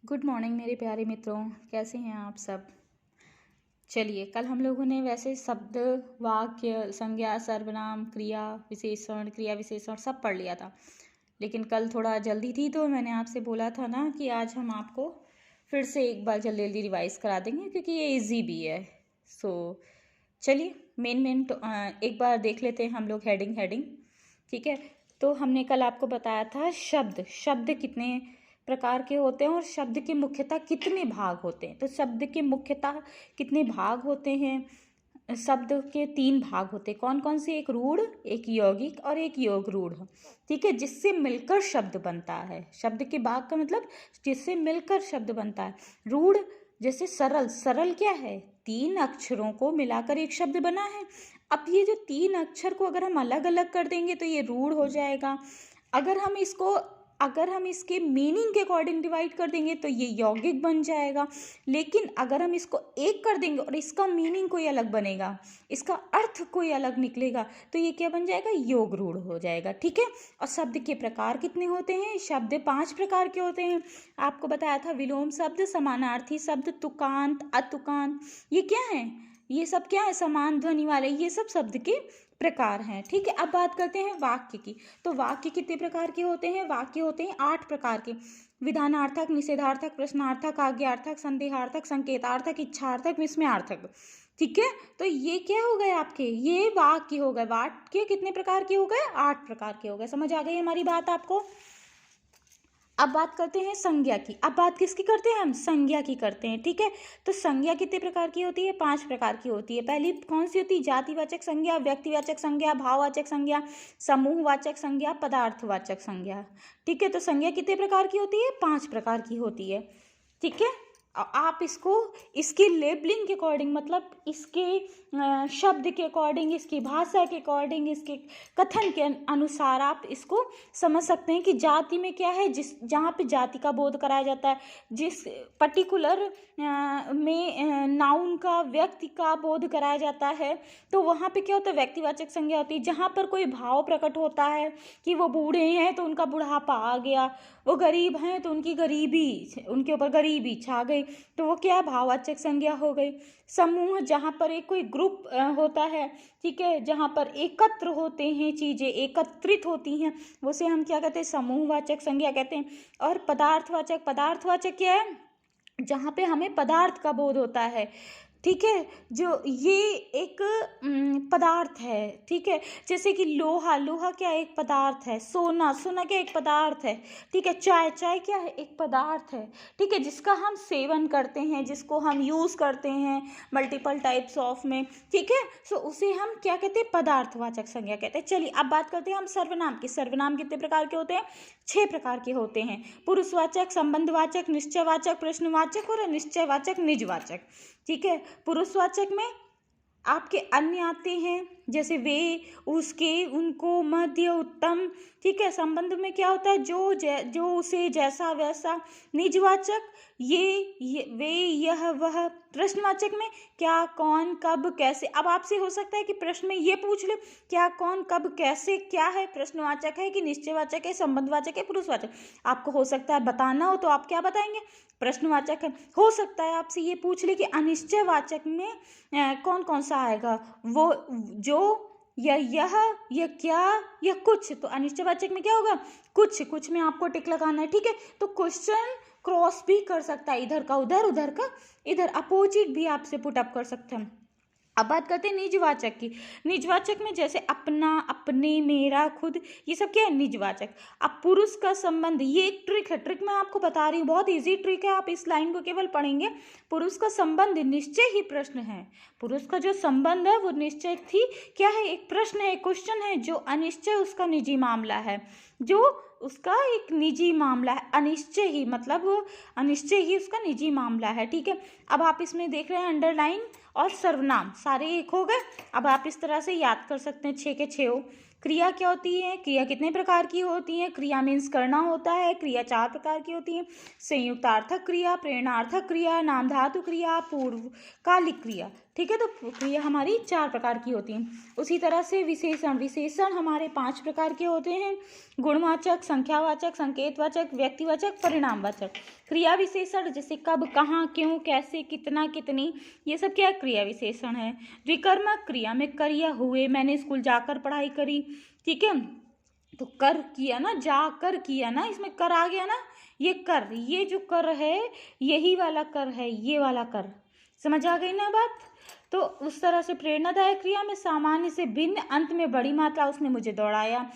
Good morning मेरे प्यारे मित्रों, कैसे हैं आप सब। चलिए, कल हम लोगों ने वैसे शब्द, वाक्य, संज्ञा, सर्वनाम, क्रिया विशेषण सब पढ़ लिया था। लेकिन कल थोड़ा जल्दी थी तो मैंने आपसे बोला था ना कि आज हम आपको फिर से एक बार जल्दी जल्दी रिवाइज करा देंगे क्योंकि ये इजी भी है। चलिए मेन तो एक बार देख लेते हैं हम लोग हेडिंग। ठीक है, तो हमने कल आपको बताया था शब्द कितने प्रकार के होते हैं और शब्द के मुख्यतः कितने भाग होते हैं। तो शब्द के मुख्यतः कितने भाग होते हैं। शब्द के 3 भाग होते हैं। कौन कौन से? एक रूढ़, एक यौगिक और एक योग रूढ़। ठीक है, जिससे मिलकर शब्द बनता है। शब्द के भाग का मतलब जिससे मिलकर शब्द बनता है। रूढ़ जैसे सरल क्या है? 3 अक्षरों को मिलाकर एक शब्द बना है। अब ये जो 3 अक्षर को अगर हम अलग अलग कर देंगे तो ये रूढ़ हो जाएगा। अगर हम इसके मीनिंग के अकॉर्डिंग डिवाइड कर देंगे तो ये यौगिक बन जाएगा। लेकिन अगर हम इसको एक कर देंगे और इसका मीनिंग कोई अलग बनेगा, इसका अर्थ कोई अलग निकलेगा, तो ये क्या बन जाएगा? योग रूढ़ हो जाएगा। ठीक है, और शब्द के प्रकार कितने होते हैं? शब्द 5 प्रकार के होते हैं। आपको बताया था विलोम शब्द, समानार्थी शब्द, तुकांत, अतुकांत। ये क्या है? ये सब क्या है? समान ध्वनि वाले, ये सब शब्द के प्रकार हैं। ठीक है, अब बात करते हैं वाक्य की। तो वाक्य कितने प्रकार के होते हैं? वाक्य होते हैं 8 प्रकार के। विधानार्थक, निषेधार्थक, प्रश्नार्थक, आज्ञार्थक, संदेहार्थक, संकेतार्थक, इच्छार्थक, विस्मयार्थक। ठीक है, तो ये क्या हो गए आपके? ये वाक्य हो गए। वाक्य कितने प्रकार के हो गए? 8 प्रकार के हो गए। समझ आ गई हमारी बात आपको? अब बात करते हैं संज्ञा की। अब बात किसकी करते हैं हम? संज्ञा की करते हैं। ठीक है, तो संज्ञा कितने प्रकार की होती है? 5 प्रकार की होती है। पहली कौन सी होती है? जातिवाचक संज्ञा, व्यक्तिवाचक संज्ञा, भाववाचक संज्ञा, समूहवाचक संज्ञा, पदार्थवाचक संज्ञा। ठीक है, तो संज्ञा कितने प्रकार की होती है? 5 प्रकार की होती है। ठीक है, आप इसको इसकी लेबलिंग के अकॉर्डिंग, मतलब इसके शब्द के अकॉर्डिंग, इसकी भाषा के अकॉर्डिंग, इसके कथन के अनुसार आप इसको समझ सकते हैं कि जाति में क्या है। जहाँ पे जाति का बोध कराया जाता है, जिस पर्टिकुलर में नाउन का, व्यक्ति का बोध कराया जाता है, तो वहाँ पे क्या होता है? व्यक्तिवाचक संज्ञा होती है। जहाँ पर कोई भाव प्रकट होता है कि वो बूढ़े हैं तो उनका बुढ़ापा आ गया, वो गरीब हैं तो उनकी गरीबी, उनके ऊपर गरीबी छा गई, तो वो क्या? भाववाचक संज्ञा हो गई। समूह, जहाँ पर एक कोई ग्रुप होता है, ठीक है, जहाँ पर एकत्र होते हैं, चीजें एकत्रित होती हैं, उसे हम क्या कहते हैं? समूहवाचक संज्ञा कहते हैं। और पदार्थवाचक क्या है? जहाँ पे हमें पदार्थ का बोध होता है। ठीक है, जो ये एक पदार्थ है। ठीक है, जैसे कि लोहा क्या एक पदार्थ है। सोना क्या एक पदार्थ है। ठीक है, चाय क्या है? एक पदार्थ है। ठीक है, जिसका हम सेवन करते हैं, जिसको हम यूज़ करते हैं मल्टीपल टाइप्स ऑफ में। ठीक है, सो उसे हम क्या कहते हैं? पदार्थवाचक संज्ञा कहते हैं। चलिए अब बात करते हैं हम सर्वनाम की। सर्वनाम कितने प्रकार के होते हैं? 6 प्रकार के होते हैं। पुरुषवाचक, संबंधवाचक, निश्चयवाचक, प्रश्नवाचक और अनिश्चयवाचक, निजवाचक। ठीक है, पुरुषवाचक में आपके अन्य आते हैं, जैसे वे, उसके, उनको, मध्य, उत्तम। ठीक है, संबंध में क्या होता है? जो उसे, जैसा, वैसा। निजवाचक ये वे, यह, वह। प्रश्नवाचक में क्या, कौन, कब, कैसे। अब आपसे हो सकता है कि प्रश्न में ये पूछ ले, क्या, कौन, कब, कैसे क्या है? प्रश्नवाचक है कि निश्चयवाचक है, संबंधवाचक है, पुरुषवाचक? आपको हो सकता है बताना हो तो आप क्या बताएंगे? प्रश्नवाचक है। हो सकता है आपसे ये पूछ ले कि अनिश्चयवाचक में कौन कौन सा आएगा? वो, जो, या यह, या क्या, या कुछ। तो अनिश्चयवाचक में क्या होगा? कुछ में आपको टिक लगाना है। ठीक है, तो क्वेश्चन क्रॉस भी कर सकता है, इधर का उधर, उधर का इधर, अपोजिट भी आपसे पुट अप कर सकते हैं। अब बात करते हैं निजवाचक की। निजवाचक में जैसे अपना, अपने, मेरा, खुद, ये सब क्या है? निजवाचक। अब पुरुष का संबंध, ये एक ट्रिक है। ट्रिक मैं आपको बता रही हूँ, बहुत इजी ट्रिक है, आप इस लाइन को केवल पढ़ेंगे। पुरुष का संबंध निश्चय ही प्रश्न है। पुरुष का जो संबंध है वो निश्चय ही क्या है? एक प्रश्न है, एक क्वेश्चन है। जो अनिश्चय, उसका निजी मामला है। जो उसका एक निजी मामला है, अनिश्चय ही, मतलब अनिश्चय ही उसका निजी मामला है। ठीक है, अब आप इसमें देख रहे हैं अंडरलाइन और सर्वनाम सारे एक हो गए। अब आप इस तरह से याद कर सकते हैं, 6 के 6 हो। क्रिया क्या होती है, क्रिया कितने प्रकार की होती है, क्रिया मीन्स करना होता है, क्रिया 4 प्रकार की होती है, संयुक्तार्थक क्रिया, प्रेरणार्थक क्रिया, नाम धातु क्रिया, पूर्वकालिक क्रिया। ठीक है, तो क्रिया हमारी 4 प्रकार की होती हैं। उसी तरह से विशेषण, विशेषण हमारे 5 प्रकार के होते हैं, गुणवाचक, संख्यावाचक, संकेतवाचक, व्यक्तिवाचक, परिणामवाचक। क्रिया विशेषण जैसे कब, कहाँ, क्यों, कैसे, कितना, कितनी, ये सब क्या क्रिया विशेषण है। विकर्मक, क्रिया में करिया, हुए, मैंने स्कूल जाकर पढ़ाई करी। ठीक है, तो कर किया ना, जाकर किया ना, इसमें कर आ गया ना, ये कर, ये जो कर है यही वाला कर है, ये वाला कर। समझ आ गई ना बात। तो उस तरह से प्रेरणादायक क्रिया में सामान्य से भिन्न, अंत में बड़ी मात्रा, उसने मुझे दौड़ाया,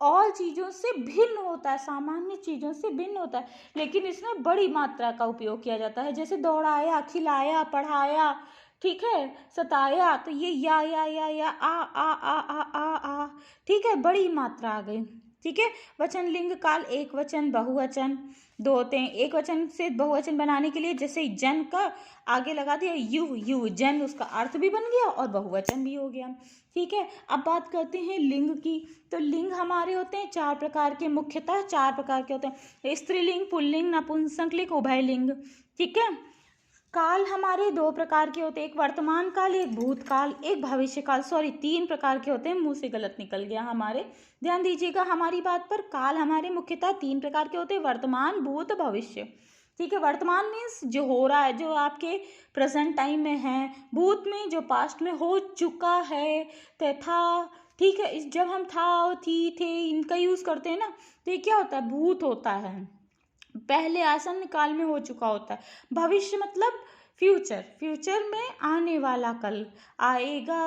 और चीज़ों से भिन्न होता है, सामान्य चीज़ों से भिन्न होता है, लेकिन इसमें बड़ी मात्रा का उपयोग किया जाता है। जैसे दौड़ाया, खिलाया, पढ़ाया, ठीक है, सताया, तो ये या आ, ठीक है, बड़ी मात्रा आ गई। ठीक है, वचन लिंग काल, एक वचन, बहुवचन, दो होते हैं। एक वचन से बहुवचन बनाने के लिए जैसे जन का आगे लगा दिया यु, जन, उसका अर्थ भी बन गया और बहुवचन भी हो गया। ठीक है, अब बात करते हैं लिंग की। तो लिंग हमारे होते हैं 4 प्रकार के, मुख्यतः 4 प्रकार के होते हैं, स्त्रीलिंग, पुल्लिंग, नपुंसकलिंग, उभयलिंग। ठीक है, काल हमारे 2 प्रकार के होते हैं, एक वर्तमान काल, एक भूतकाल, एक भविष्य काल। सॉरी, 3 प्रकार के होते हैं, मुंह से गलत निकल गया हमारे, ध्यान दीजिएगा हमारी बात पर। काल हमारे मुख्यतः 3 प्रकार के होते हैं, वर्तमान, भूत, भविष्य। ठीक है, वर्तमान मीन्स जो हो रहा है, जो आपके प्रेजेंट टाइम में है। भूत में जो पास्ट में हो चुका है, तथा। ठीक है, जब हम था और थी, थे, इनका यूज़ करते हैं ना, तो ये क्या होता है, भूत होता है, पहले आसन्न काल में हो चुका होता है। भविष्य मतलब फ्यूचर, फ्यूचर में आने वाला कल, आएगा,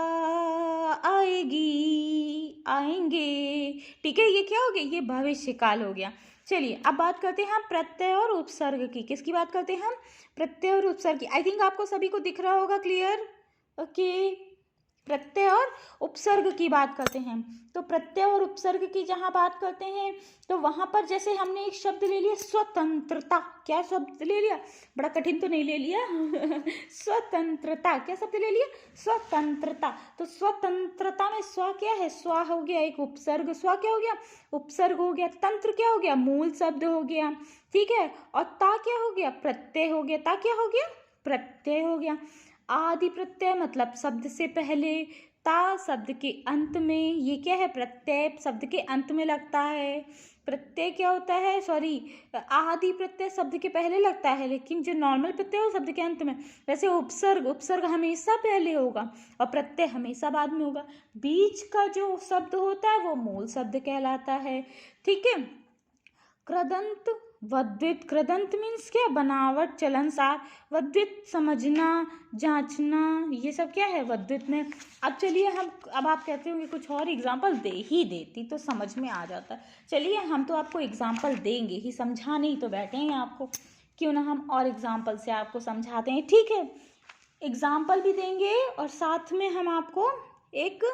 आएगी, आएंगे। ठीक है, ये क्या हो गया, ये भविष्य काल हो गया। चलिए अब बात करते हैं हम प्रत्यय और उपसर्ग की। किसकी बात करते हैं हम, प्रत्यय और उपसर्ग की। आई थिंक आपको सभी को दिख रहा होगा, क्लियर, ओके। प्रत्यय और उपसर्ग की बात करते हैं। तो प्रत्यय और उपसर्ग की जहाँ बात करते हैं, तो वहाँ पर जैसे हमने एक शब्द ले लिया स्वतंत्रता। क्या शब्द ले लिया, बड़ा कठिन तो नहीं ले लिया स्वतंत्रता, क्या शब्द ले लिया, स्वतंत्रता। तो स्वतंत्रता में स्व क्या है, स्व हो गया एक उपसर्ग, स्व क्या हो गया, उपसर्ग हो गया। तंत्र क्या हो गया, मूल शब्द हो गया। ठीक है, और ता क्या हो गया, प्रत्यय हो गया। ता क्या हो गया, प्रत्यय हो गया। आदि प्रत्यय मतलब शब्द से पहले, ता शब्द के अंत में, ये क्या है, प्रत्यय शब्द के अंत में लगता है। प्रत्यय क्या होता है, सॉरी, आदि प्रत्यय शब्द के पहले लगता है, लेकिन जो नॉर्मल प्रत्यय है वो शब्द के अंत में। वैसे उपसर्ग, उपसर्ग हमेशा पहले होगा और प्रत्यय हमेशा बाद में होगा। बीच का जो शब्द होता है वो मूल शब्द कहलाता है। ठीक है, कृदंत, वद्वित, कृदंत मीन्स क्या, बनावट, चलनसार। वद्वित समझना, जांचना, ये सब क्या है वद्वित में। अब चलिए हम, अब आप कहते होंगे कुछ और एग्जाम्पल दे ही देती तो समझ में आ जाता। चलिए हम तो आपको एग्जाम्पल देंगे ही, समझाने ही तो बैठे हैं आपको, क्यों ना हम और एग्जाम्पल से आपको समझाते हैं। ठीक है, एग्जाम्पल भी देंगे और साथ में हम आपको एक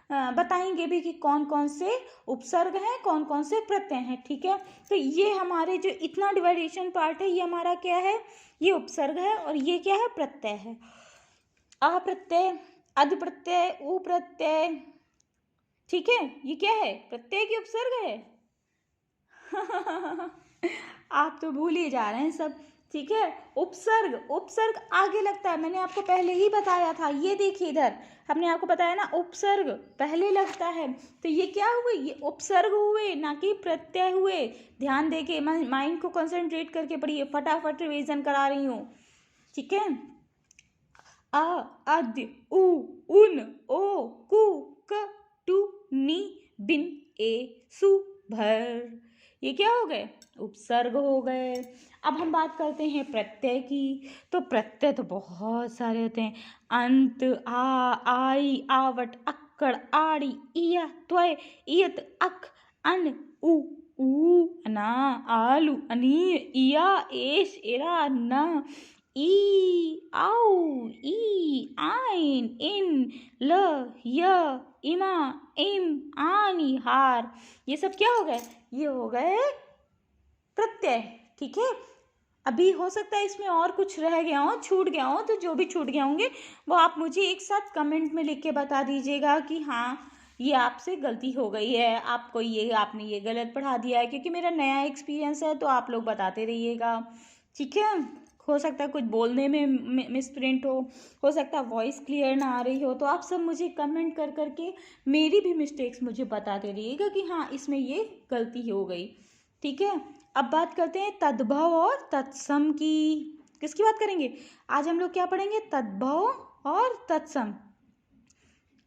बताएंगे भी कि कौन कौन से उपसर्ग हैं, कौन कौन से प्रत्यय हैं। ठीक है, तो ये हमारे जो इतना डिवाइडेशन पार्ट है, ये हमारा क्या है, ये उपसर्ग है, और ये क्या है, प्रत्यय है। अ प्रत्यय, अध प्रत्यय, उ प्रत्यय। ठीक है, ये क्या है, प्रत्यय की उपसर्ग है आप तो भूल ही जा रहे हैं सब। ठीक है, उपसर्ग, उपसर्ग आगे लगता है, मैंने आपको पहले ही बताया था। ये देखिए इधर हमने आपको बताया ना, उपसर्ग पहले लगता है, तो ये क्या हुए, ये उपसर्ग हुए, ना कि प्रत्यय हुए। ध्यान देके माइंड को कंसंट्रेट करके पढ़िए, फटाफट रिवीजन करा रही हूँ। ठीक है, अ, अद्य, उ, उन, ओ, कु, क, टू, नी, बिन, ए, सु, भर, ये क्या हो गए, उपसर्ग हो गए। अब हम बात करते हैं प्रत्यय की। तो प्रत्यय तो बहुत सारे होते हैं, अंत, आ, आई, आवट, अक्कड़, आड़ी, इया, त्वय, इयत, अक, अन, उ, अना, आलू, अनी, इया, एश, एरा, न, ई, आउ, ई, आइन, इन, ल, य, इमा, इम, आनी, हार, ये सब क्या हो गए, ये हो गए प्रत्यय। ठीक है, अभी हो सकता है इसमें और कुछ रह गया हो, छूट गया हो, तो जो भी छूट गए होंगे वो आप मुझे एक साथ कमेंट में लिख के बता दीजिएगा कि हाँ ये आपसे गलती हो गई है, आपको ये आपने ये गलत पढ़ा दिया है, क्योंकि मेरा नया एक्सपीरियंस है तो आप लोग बताते रहिएगा, ठीक है। हो सकता है कुछ बोलने में मिसप्रिंट हो सकता है वॉइस क्लियर ना आ रही हो, तो आप सब मुझे कमेंट कर करके मेरी भी मिस्टेक्स मुझे बताते रहिएगा कि हाँ इसमें ये गलती हो गई, ठीक है। अब बात करते हैं तद्भव और तत्सम की। किसकी बात करेंगे आज हम लोग? क्या पढ़ेंगे? तद्भव और तत्सम।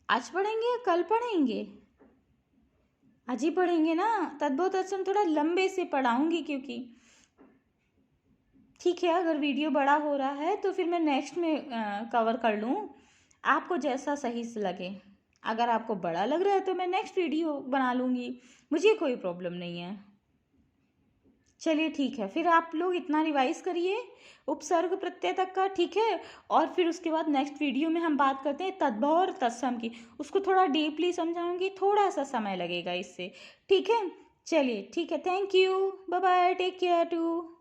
आज पढ़ेंगे या कल पढ़ेंगे? आज ही पढ़ेंगे ना। तद्भव तत्सम थोड़ा लंबे से पढ़ाऊंगी, क्योंकि ठीक है अगर वीडियो बड़ा हो रहा है तो फिर मैं नेक्स्ट में कवर कर लूँ, आपको जैसा सही से लगे। अगर आपको बड़ा लग रहा है तो मैं नेक्स्ट वीडियो बना लूँगी, मुझे कोई प्रॉब्लम नहीं है। चलिए ठीक है, फिर आप लोग इतना रिवाइज करिए उपसर्ग प्रत्यय तक का, ठीक है। और फिर उसके बाद नेक्स्ट वीडियो में हम बात करते हैं तद्भव और तत्सम की, उसको थोड़ा डीपली समझाऊंगी, थोड़ा सा समय लगेगा इससे, ठीक है। चलिए ठीक है, thank you, bye bye, take care to.